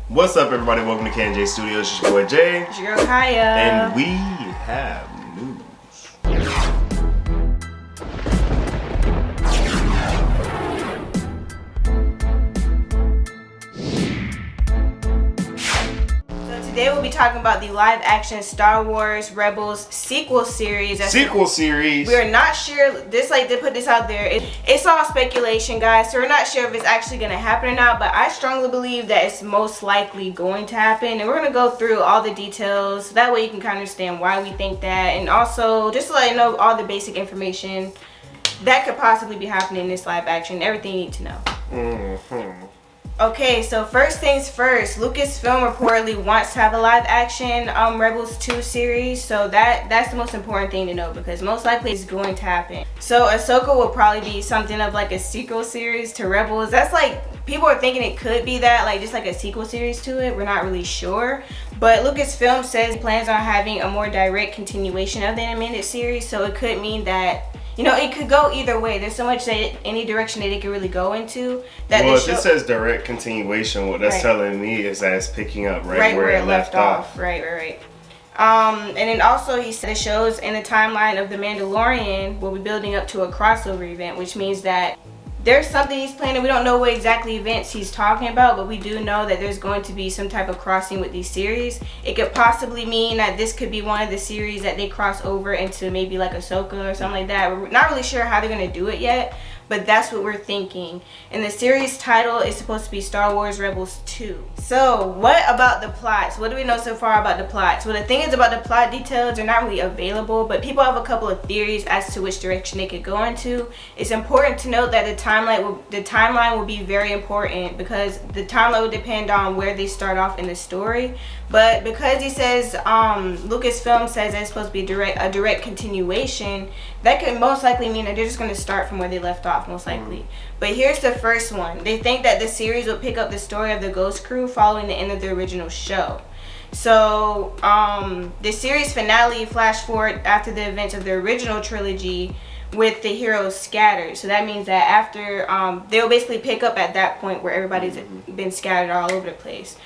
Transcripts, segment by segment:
What's up, everybody? Welcome to KJ Studios. It's your boy Jay. It's your girl Kaya. And we have news. Today we'll be talking about the live-action Star Wars Rebels sequel series. We are not sure. They put this out there. It's all speculation, guys. So we're not sure if it's actually going to happen or not. But I strongly believe that it's most likely going to happen. And we're going to go through all the details. So that way you can kind of understand why we think that. And also just to let you know all the basic information that could possibly be happening in this live-action. Everything you need to know. Mm-hmm. Okay, so first things first, Lucasfilm reportedly wants to have a live-action Rebels 2 series, so that's the most important thing to know because most likely it's going to happen. So Ahsoka will probably be something of like a sequel series to Rebels. That's like, people are thinking it could be that, like just like a sequel series to it. We're not really sure. But Lucasfilm says plans on having a more direct continuation of the animated series, so it could mean that, you know, it could go either way. There's so much that any direction that it could really go into. Well, if it says direct continuation, what that's telling me is that it's picking up right where it left off. Right. And then also he said it shows in the timeline of The Mandalorian will be building up to a crossover event, which means that there's something he's planning. We don't know what exactly events he's talking about, but we do know that there's going to be some type of crossing with these series. It could possibly mean that this could be one of the series that they cross over into maybe like Ahsoka or something like that. We're not really sure how they're going to do it yet, but that's what we're thinking. And the series title is supposed to be Star Wars Rebels 2. So what about the plots? What do we know so far about the plots? Well, the thing is about the plot details, they're not really available, but people have a couple of theories as to which direction they could go into. It's important to note that the timeline will be very important because the timeline will depend on where they start off in the story. But because he says, Lucasfilm says that it's supposed to be a direct continuation, that could most likely mean that they're just going to start from where they left off, most likely. But here's the first one. They think that the series will pick up the story of the Ghost Crew following the end of the original show. So, the series finale flash forward after the events of the original trilogy with the heroes scattered. So that means that after, they'll basically pick up at that point where everybody's been scattered all over the place.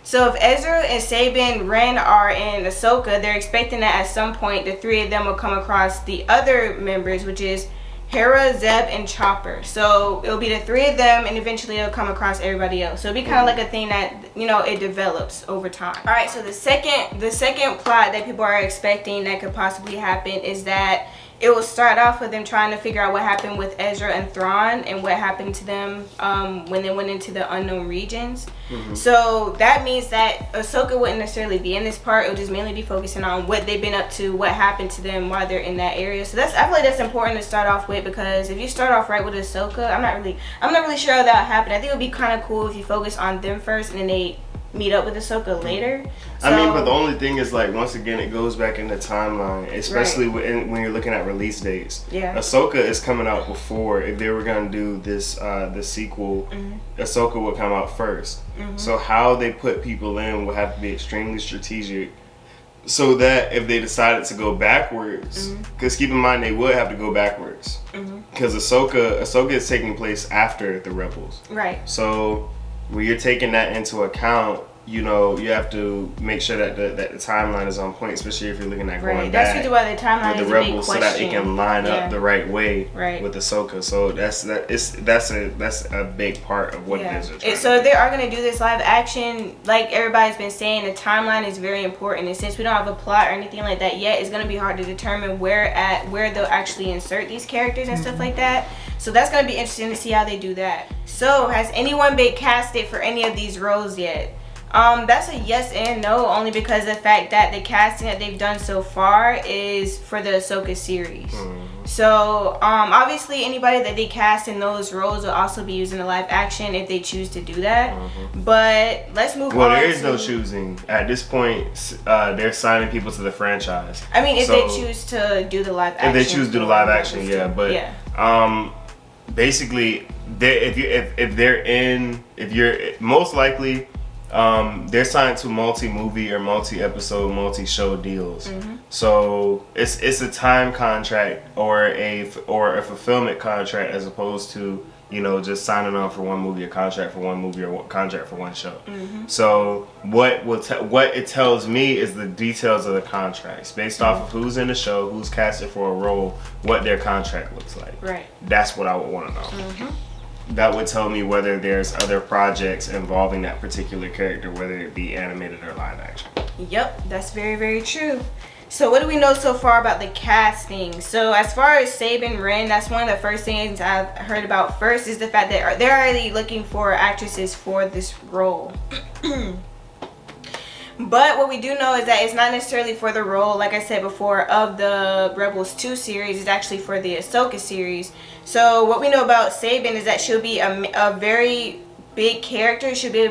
So if Ezra and Sabine, Wren are in Ahsoka, they're expecting that at some point the three of them will come across the other members, which is Hera, Zeb, and Chopper. So it'll be the three of them, and eventually it'll come across everybody else. So it'll be kind of like a thing that, you know, it develops over time. All right, so the second plot that people are expecting that could possibly happen is that it will start off with them trying to figure out what happened with Ezra and Thrawn and what happened to them when they went into the unknown regions. So that means that Ahsoka wouldn't necessarily be in this part. It would just mainly be focusing on what they've been up to, what happened to them while they're in that area. So I feel like that's important to start off with because if you start off right with Ahsoka, I'm not really sure how that would happen. I think it would be kind of cool if you focus on them first and then they meet up with Ahsoka later. So, I mean, but the only thing is, like, once again, it goes back in the timeline, especially when you're looking at release dates. Yeah. Ahsoka is coming out before. If they were going to do this, the sequel, Ahsoka would come out first. So how they put people in will have to be extremely strategic so that if they decided to go backwards, because keep in mind, they would have to go backwards. Because Ahsoka is taking place after the Rebels. Right. So when you're taking that into account, you know, you have to make sure that the timeline is on point, especially if you're looking at going back that's why the timeline with is the Rebels, a big question. so that it can line up the right way with Ahsoka. So that's a big part of what it is. So if they are going to do this live action, like everybody's been saying, the timeline is very important. And since we don't have a plot or anything like that yet, it's going to be hard to determine where they'll actually insert these characters and stuff like that. So that's going to be interesting to see how they do that. So has anyone been casted for any of these roles yet? That's a yes and no, only because of the fact that the casting that they've done so far is for the Ahsoka series. So obviously anybody that they cast in those roles will also be using the live action if they choose to do that. But let's move on. Well, there is no choosing at this point. They're signing people to the franchise. I mean, if they choose to do the live action. If they choose to do the live action, yeah. But basically, if you're most likely. They're signed to multi-movie or multi-episode, multi-show deals. So it's a time contract or a fulfillment contract as opposed to you know, just signing on for one movie, a contract for one movie, or a contract for one show. So what it tells me is the details of the contracts based off of who's in the show, who's casted for a role, what their contract looks like. Right. That's what I would want to know. That would tell me whether there's other projects involving that particular character, whether it be animated or live action. Yep, that's very, very true. So what do we know so far about the casting? So as far as Sabine Wren, that's one of the first things I've heard about first is the fact that they're already looking for actresses for this role. But what we do know is that it's not necessarily for the role, like I said before, of the Rebels 2 series. It's actually for the Ahsoka series. So what we know about Sabine is that she'll be a very big character. She'll be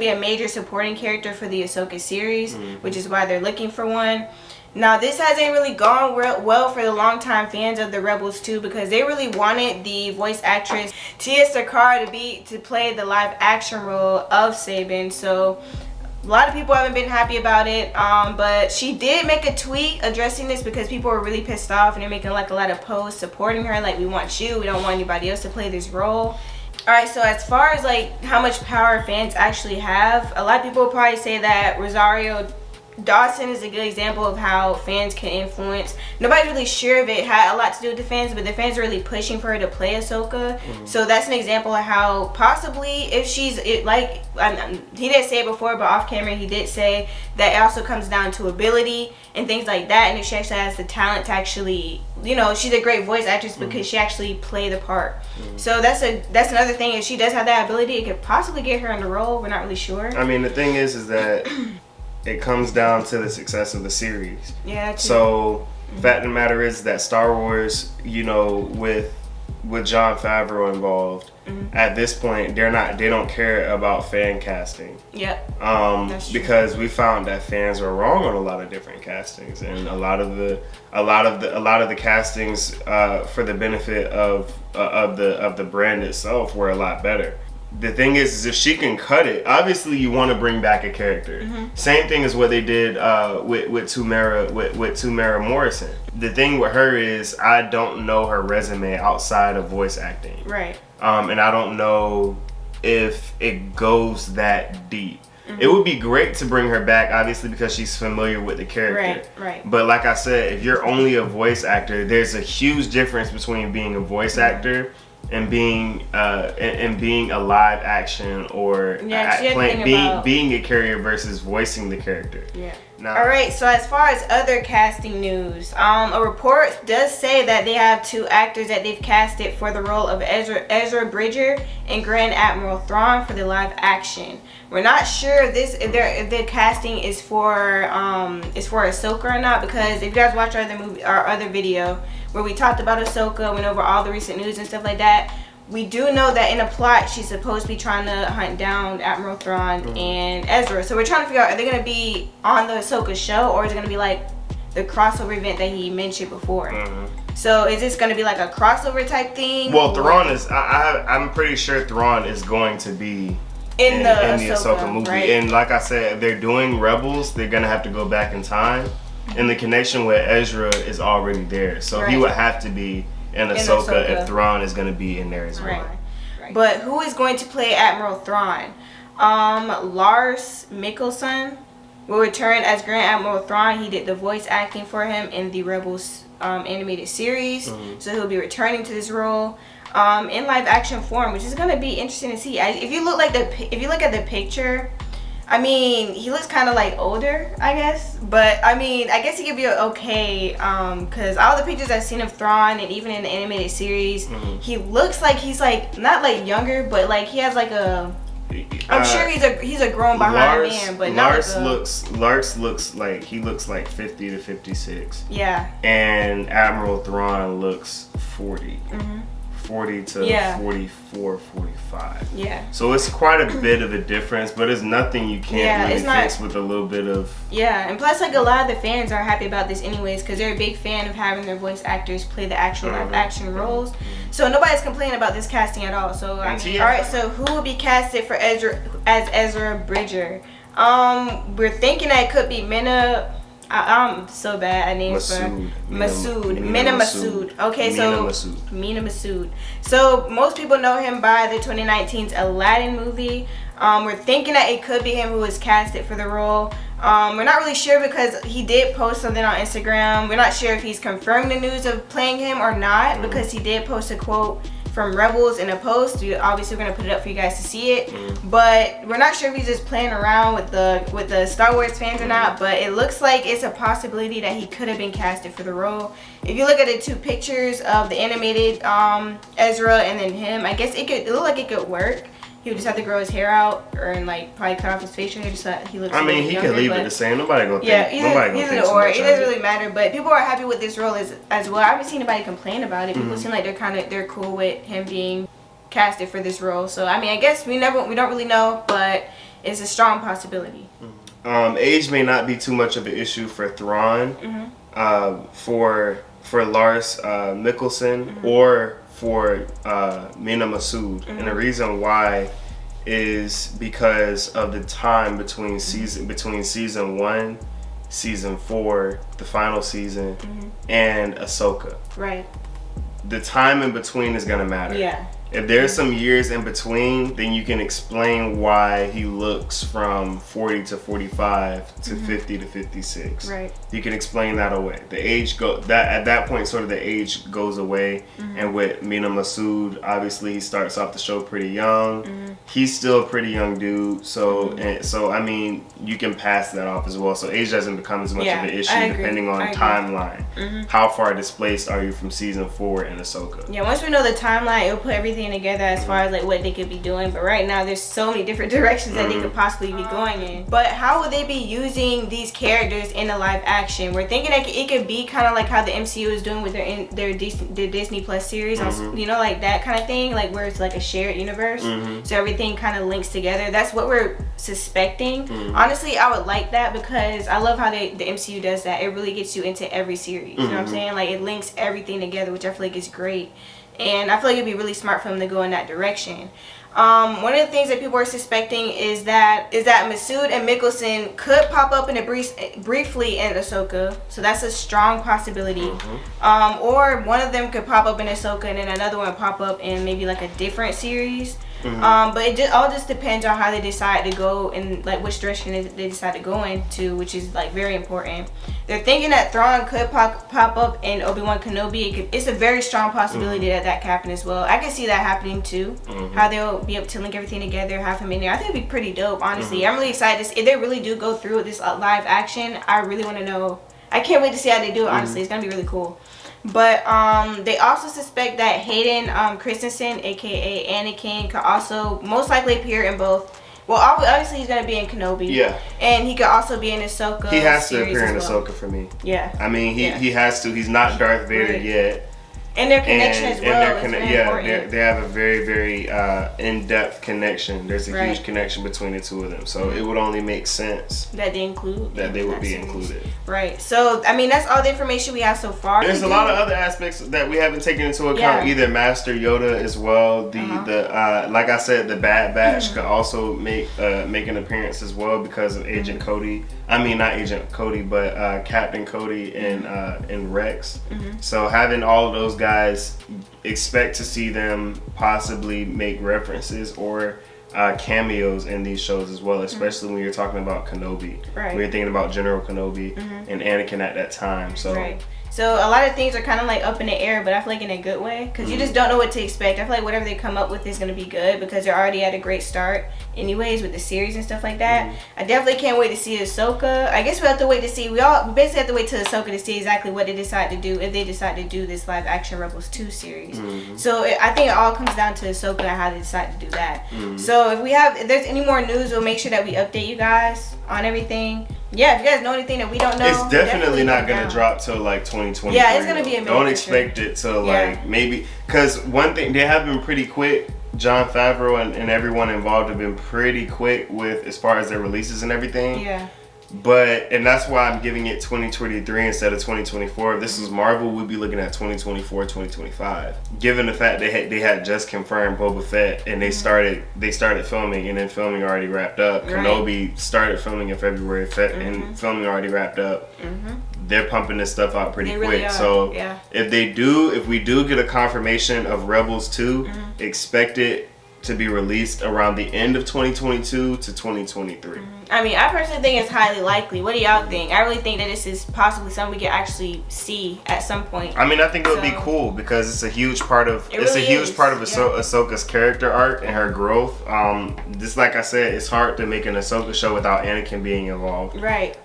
a major supporting character for the Ahsoka series, which is why they're looking for one. Now, this hasn't really gone well for the longtime fans of the Rebels 2 because they really wanted the voice actress Tia Sakar to play the live action role of Sabine. So a lot of people haven't been happy about it, but she did make a tweet addressing this because people were really pissed off and they're making like a lot of posts supporting her, like, we want you, we don't want anybody else to play this role. Alright, so as far as like how much power fans actually have, a lot of people will probably say that Rosario Dawson is a good example of how fans can influence. Nobody's really sure if it had a lot to do with the fans, but the fans are really pushing for her to play Ahsoka. So that's an example of how possibly if he didn't say it before, but off camera he did say that it also comes down to ability and things like that, and if she actually has the talent to actually, you know, she's a great voice actress because she actually played the part. So that's another thing. If she does have that ability, it could possibly get her in the role. We're not really sure. I mean, the thing is that it comes down to the success of the series. Yeah. So, fact of the matter is that Star Wars, you know, with Jon Favreau involved, at this point, they don't care about fan casting. Yep. Because we found that fans were wrong on a lot of different castings, and a lot of the castings for the benefit of the brand itself were a lot better. The thing is if she can cut it, obviously you want to bring back a character. Same thing as what they did with Tamara Morrison. The thing with her is I don't know her resume outside of voice acting. Right. And I don't know if it goes that deep. It would be great to bring her back, obviously, because she's familiar with the character. Right. But like I said, if you're only a voice actor, there's a huge difference between being a voice actor and being a live action or being a carrier versus voicing the character. Yeah. Now, all right. So as far as other casting news, a report does say that they have 2 actors that they've casted for the role of Ezra Bridger and Grand Admiral Thrawn for the live action. We're not sure if the casting is for Ahsoka or not, because if you guys watch our other video where we talked about Ahsoka, went over all the recent news and stuff like that, we do know that in a plot she's supposed to be trying to hunt down Admiral Thrawn and Ezra. So we're trying to figure out, are they going to be on the Ahsoka show, or is it going to be like the crossover event that he mentioned before? So is this going to be like a crossover type thing? Well, Thrawn is. I'm pretty sure Thrawn is going to be in the Ahsoka movie. Right? And like I said, if they're doing Rebels, they're going to have to go back in time. And the connection with Ezra is already there. So he would have to be in Ahsoka if Thrawn is going to be in there as well. Right. But who is going to play Admiral Thrawn? Lars Mikkelsen will return as Grand Admiral Thrawn. He did the voice acting for him in the Rebels animated series. So he'll be returning to this role in live action form, which is going to be interesting to see. If you look at the picture, I mean, he looks kind of like older, I guess. But I mean, I guess he could be okay, because all the pictures I've seen of Thrawn, and even in the animated series, he looks like he's like not like younger, but like he has like a. I'm sure he's a grown behind man, but Lars looks like he looks like 50 to 56. Yeah. And Admiral Thrawn looks 40. 40 to 44, 45. Yeah. So it's quite a bit of a difference, but it's nothing you can't really fix with a little bit of... Yeah, and plus like a lot of the fans are happy about this anyways, because they're a big fan of having their voice actors play the actual live action roles. So nobody's complaining about this casting at all. So alright, so who will be casted for Ezra Bridger? We're thinking that it could be Minna I'm so bad at names. Mina Masood. Okay, Mina Masood. So most people know him by the 2019's Aladdin movie. We're thinking that it could be him who was casted for the role. We're not really sure because he did post something on Instagram. We're not sure if he's confirmed the news of playing him or not, because he did post a quote from Rebels in a post. Obviously we're gonna put it up for you guys to see it, but we're not sure if he's just playing around with the Star Wars fans or not. But it looks like it's a possibility that he could have been casted for the role. If you look at the two pictures of the animated Ezra and then him, I guess it looked like it could work. He would just have to grow his hair out, or like probably cut off his facial hair just so that he looks. I mean, he could leave it the same. Nobody gonna think. Yeah, either or. It doesn't really matter. But people are happy with this role as well. I haven't seen anybody complain about it. People seem like they're cool with him being casted for this role. So I mean, I guess we don't really know, but it's a strong possibility. Age may not be too much of an issue for Thrawn, for Lars Mikkelsen, or for Mina Masood. And the reason why is because of the time between season 1, season 4, the final season, and Ahsoka. Right. The time in between is gonna matter. Yeah. If there's some years in between, then you can explain why he looks from 40 to 45 to 50 to 56. Right. You can explain that away. The age at that point, sort of the age goes away. And with Mina Masood, obviously he starts off the show pretty young. He's still a pretty young dude, so I mean, you can pass that off as well. So age doesn't become as much of an issue depending on timeline. How far displaced are you from season 4 in Ahsoka? Yeah, once we know the timeline, it'll put everything together as far as like what they could be doing. But right now there's so many different directions that they could possibly be going in. But how would they be using these characters in a live action? We're thinking that it could be kind of like how the MCU is doing with their Disney Plus series, you know, like that kind of thing, like where it's like a shared universe, so everything kind of links together. That's what we're suspecting. Honestly, I would like that because I love how the MCU does that. It really gets you into every series. You know what I'm saying? Like it links everything together, which I feel like is great. And I feel like it'd be really smart for them to go in that direction. One of the things that people are suspecting is that Masood and Mikkelsen could pop up in briefly in Ahsoka. So that's a strong possibility. Or one of them could pop up in Ahsoka and then another one pop up in maybe like a different series. But it all just depends on how they decide to go and like which direction they decide to go into, which is like very important. They're thinking that Thrawn could pop up in Obi-Wan Kenobi. It's a very strong possibility that could happen as well. I can see that happening too. How they'll be able to link everything together, have him in there. I think it'd be pretty dope, honestly. I'm really excited. If they really do go through with this live action, I really want to know. I can't wait to see how they do it, honestly. It's going to be really cool. But they also suspect that Hayden Christensen, aka Anakin, could also most likely appear in both. Well, obviously he's gonna be in Kenobi. Yeah. And he could also be in Ahsoka. He has to appear in Ahsoka for me. Yeah. I mean, he has to. He's not Darth Vader yet. And their connection as well. They have a very, very in-depth connection. There's a huge connection between the two of them. So it would only make sense that they would be included. Right. So, I mean, that's all the information we have so far. There's a lot of other aspects that we haven't taken into account. Either Master Yoda as well. The like I said, the Bad Batch could also make an appearance as well because of Agent Cody. I mean, not Agent Cody, but Captain Cody and Rex. So having all of those guys, expect to see them possibly make references or cameos in these shows as well, especially when you're talking about Kenobi. Right. When you're thinking about General Kenobi and Anakin at that time. So. So a lot of things are kind of like up in the air, but I feel like in a good way, because you just don't know what to expect. I feel like whatever they come up with is going to be good because they're already at a great start anyways with the series and stuff like that. I definitely can't wait to see Ahsoka. I guess we have to wait to see. We basically have to wait till Ahsoka to see exactly what they decide to do if they decide to do this live action Rebels 2 series. So I think it all comes down to Ahsoka and how they decide to do that. So if there's any more news, we'll make sure that we update you guys on everything. Yeah, if you guys know anything that we don't know, it's definitely not gonna drop till like 2023. Yeah, it's gonna be amazing. Don't expect it till like maybe, because one thing, they have been pretty quick. Jon Favreau and everyone involved have been pretty quick with as far as their releases and everything. Yeah. And that's why I'm giving it 2023 instead of 2024. If this was Marvel, we'd be looking at 2024, 2025. Given the fact they had just confirmed Boba Fett and they started filming, and then filming already wrapped up. Right. Kenobi started filming in February, and filming already wrapped up. They're pumping this stuff out pretty quick. Really so yeah. if we do get a confirmation of Rebels 2, expect it to be released around the end of 2022 to 2023. I mean, I personally think it's highly likely. What do y'all think? I really think that this is possibly something we can actually see at some point. I mean, I think it would be cool because it's a huge part of Ahsoka's character arc and her growth. Just like I said, it's hard to make an Ahsoka show without Anakin being involved. Right.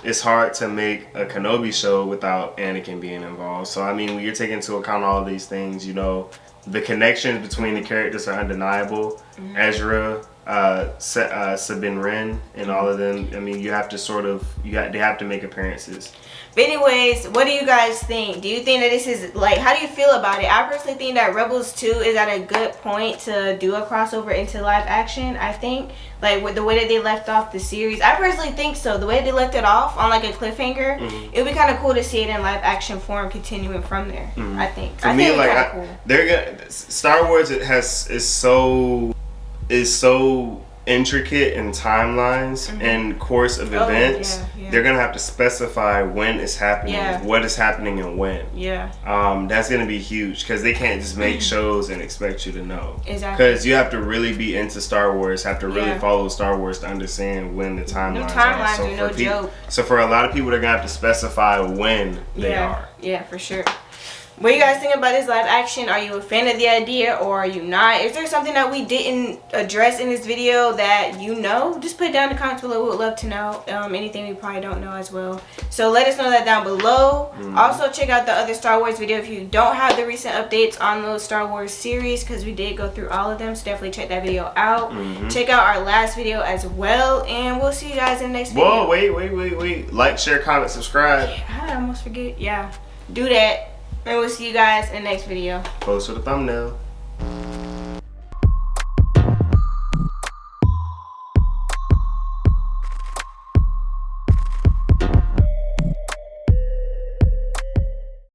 It's hard to make a Kenobi show without Anakin being involved. So I mean, when you're taking into account all these things, you know, the connections between the characters are undeniable. Ezra, Sabine, Wren, and all of them. I mean, you have to they have to make appearances. But anyways, what do you guys think? Do you think that this is, like, how do you feel about it? I personally think that Rebels 2 is at a good point to do a crossover into live action. I think, like, with the way that they left off the series, I personally think so. The way they left it off on, like, a cliffhanger, it would be kind of cool to see it in live action form continuing from there. I think. For me, like, cool. Star Wars is so intricate in timelines and course of events. They're gonna have to specify when it's happening, what is happening, and when. That's gonna be huge because they can't just make shows and expect you to know. Exactly. Because you have to really be into Star Wars, have to really follow Star Wars to understand when the timelines are. So no joke. So for a lot of people, they're gonna have to specify when they are. Yeah, for sure. What do you guys think about this live action? Are you a fan of the idea or are you not? Is there something that we didn't address in this video that you know? Just put it down in the comments below. We would love to know. Anything we probably don't know as well. So let us know that down below. Also check out the other Star Wars video if you don't have the recent updates on those Star Wars series, because we did go through all of them. So definitely check that video out. Check out our last video as well. And we'll see you guys in the next video. Whoa, wait. Like, share, comment, subscribe. I almost forget. Yeah. Do that. And we'll see you guys in the next video. Post with a thumbnail.